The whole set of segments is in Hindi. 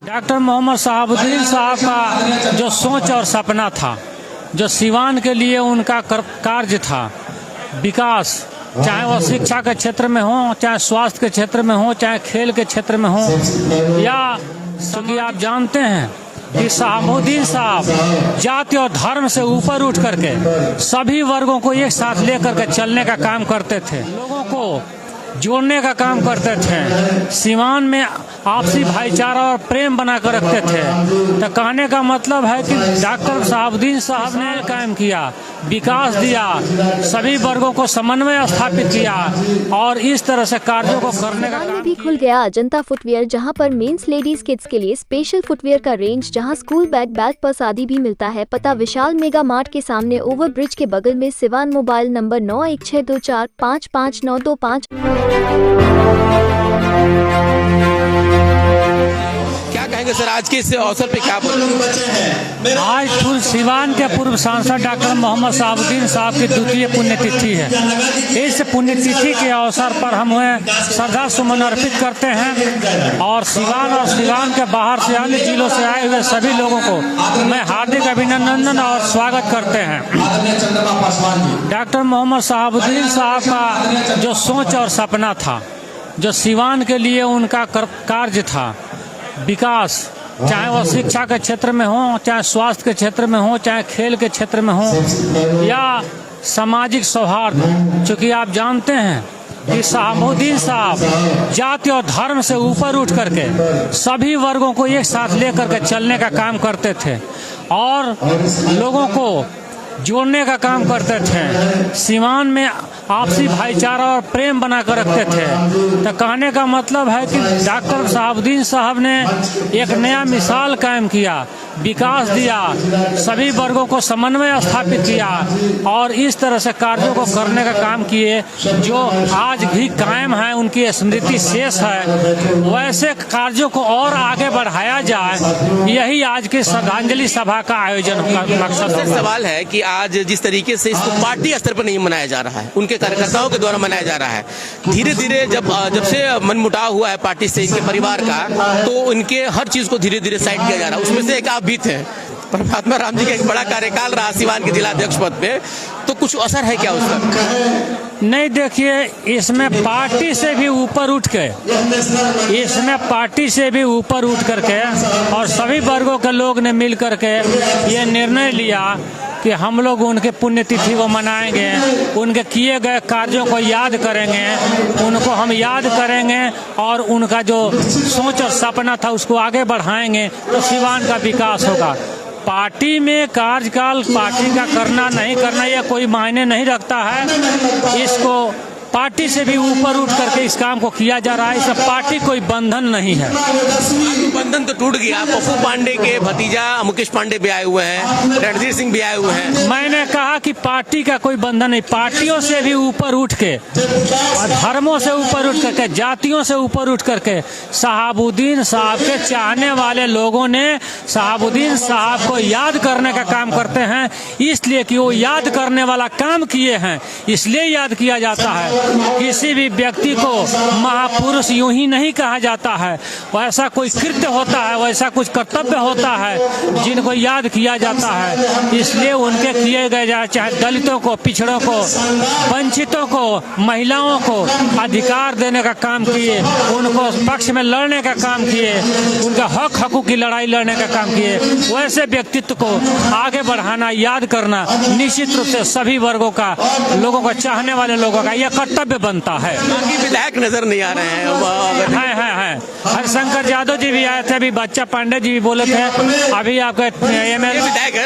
डॉक्टर मोहम्मद शहाबुद्दीन साहब का जो सोच और सपना था, जो सिवान के लिए उनका कार्य था, विकास, चाहे वो शिक्षा के क्षेत्र में हो, चाहे स्वास्थ्य के क्षेत्र में हो, चाहे खेल के क्षेत्र में हो, या क्योंकि आप जानते हैं कि शहाबुद्दीन साहब जाति और धर्म से ऊपर उठ करके सभी वर्गों को एक साथ लेकर के चलने का काम करते थे, लोगों को जोड़ने का काम करते थे, सिवान में आपसी भाईचारा और प्रेम बनाकर रखते थे। तो कहने का मतलब है कि डॉक्टर शहाबुद्दीन साहब ने कायम किया, विकास दिया, सभी वर्गों को समन्वय स्थापित किया और इस तरह से कार्यों को करने का काम भी खुल गया अजंता फुटवेयर, जहां पर मेंस लेडीज किड्स के लिए स्पेशल फुटवेयर का रेंज, जहां स्कूल बैग पर्स आदि भी मिलता है। पता विशाल मेगा मार्ट के सामने ओवर ब्रिज के बगल में, सिवान। Mobile number 9162455925। क्या कहेंगे सर, आज के इस अवसर पे क्या बोलेंगे? आज सिवान के पूर्व सांसद डॉक्टर मोहम्मद शहाबुद्दीन साहब की द्वितीय पुण्यतिथि है। इस पुण्यतिथि के अवसर पर हम श्रद्धा सुमन अर्पित करते हैं और सिवान के बाहर से अन्य जिलों से आए हुए सभी लोगों को मैं हार्दिक अभिनंदन और स्वागत करते हैं। डॉक्टर मोहम्मद शहाबुद्दीन साहब का जो सोच और सपना था, जो सिवान के लिए उनका कार्य था, विकास, चाहे वो शिक्षा के क्षेत्र में हो, चाहे स्वास्थ्य के क्षेत्र में हो, चाहे खेल के क्षेत्र में हो, या सामाजिक सौहार्द, क्योंकि आप जानते हैं कि शहाबुद्दीन साहब जाति और धर्म से ऊपर उठ करके सभी वर्गों को एक साथ लेकर के चलने का काम करते थे और लोगों को जोड़ने का काम करते थे, सिवान में आपसी भाईचारा और प्रेम बनाकर रखते थे। तो कहने का मतलब है कि डॉक्टर शहाबुद्दीन साहब ने एक नया मिसाल कायम किया, विकास दिया, सभी वर्गों को समन्वय स्थापित किया और इस तरह से कार्यों को करने का काम किए जो आज भी कायम है, उनकी स्मृति शेष है। वैसे कार्यों को और आगे बढ़ाया जाए, यही आज की श्रद्धांजलि सभा का आयोजन का मकसद है। सवाल है कि आज जिस तरीके से इसको पार्टी स्तर पर नहीं मनाया जा रहा है, उनके कार्यकर्ताओं के द्वारा मनाया जा रहा है, धीरे धीरे जब से मनमुटाव हुआ है पार्टी से, इनके परिवार का, तो इनके हर चीज को धीरे धीरे साइड किया जा रहा है। उसमें से एक आप भी थे, परमात्मा राम जी का एक बड़ा कार्यकाल रहा सिवान के जिला अध्यक्ष पद पे, तो कुछ असर है क्या उसका? नहीं, देखिए, इसमें पार्टी से भी ऊपर उठ करके और सभी वर्गों के लोग ने मिल करके ये निर्णय लिया कि हम लोग उनके पुण्यतिथि को मनाएंगे, उनके किए गए कार्यों को याद करेंगे, उनको हम याद करेंगे और उनका जो सोच और सपना था उसको आगे बढ़ाएंगे, तो सिवान का विकास होगा। पार्टी में कार्यकाल पार्टी का करना नहीं करना यह कोई मायने नहीं रखता है। इसको पार्टी से भी ऊपर उठ करके इस काम को किया जा रहा है। इसमें पार्टी कोई बंधन नहीं है। बंधन तो टूट गया। पप्पू पांडे के भतीजा मुकेश पांडे भी आए हुए हैं, रणधीर सिंह भी आए हुए हैं। मैंने कहा कि पार्टी का कोई बंधन नहीं, पार्टियों से भी ऊपर उठ के, धर्मों से ऊपर उठ करके, जातियों से ऊपर उठ करके शहाबुद्दीन साहब के चाहने वाले लोगों ने शहाबुद्दीन साहब को याद करने का काम करते हैं, इसलिए कि वो याद करने वाला काम किए हैं, इसलिए याद किया जाता है। किसी भी व्यक्ति को महापुरुष यूं ही नहीं कहा जाता है, वैसा कोई कृत्य होता है, वैसा कुछ कर्तव्य होता है जिनको याद किया जाता है। इसलिए उनके किए गए, चाहे दलितों को, पिछड़ों को, वंचितों को, महिलाओं को अधिकार देने का काम किए, उनको पक्ष में लड़ने का काम किए, उनका हकूक की लड़ाई लड़ने का काम किए, वैसे व्यक्तित्व को आगे बढ़ाना, याद करना निश्चित रूप से सभी वर्गों का, लोगों को चाहने वाले लोगों का यह कर्तव्य बनता है। विधायक नजर नहीं आ रहे हैं। हरिशंकर यादव जी भी आए थे, अभी बच्चा पांडे जी भी बोले थे, अभी आपके विधायक है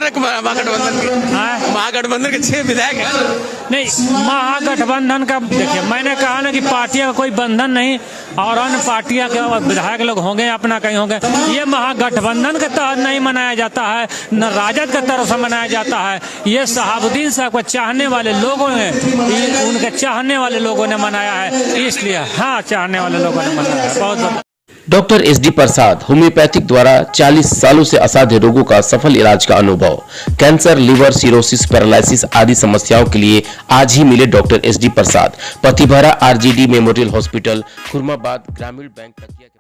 महागठबंधन के 6 विधायक है। नहीं, महागठबंधन का देखिए, मैंने कहा ना कि पार्टियों का कोई बंधन नहीं और अन्य पार्टियां के विधायक लोग होंगे, अपना कहीं होंगे। ये महागठबंधन के तहत नहीं मनाया जाता है, न राजद के तरफ से मनाया जाता है। ये शहाबुद्दीन साहब को चाहने वाले लोगों ने, उनके चाहने वाले लोगों ने मनाया है, इसलिए हाँ, चाहने वाले लोगों ने मनाया है। बहुत डॉक्टर एसडी प्रसाद होम्योपैथिक द्वारा 40 सालों से असाध्य रोगों का सफल इलाज का अनुभव, कैंसर, लिवर, सिरोसिस, पैरालिसिस आदि समस्याओं के लिए आज ही मिले डॉक्टर एसडी प्रसाद, पतिभरा आरजीडी मेमोरियल हॉस्पिटल, खुरमाबाद, ग्रामीण बैंक तकिया।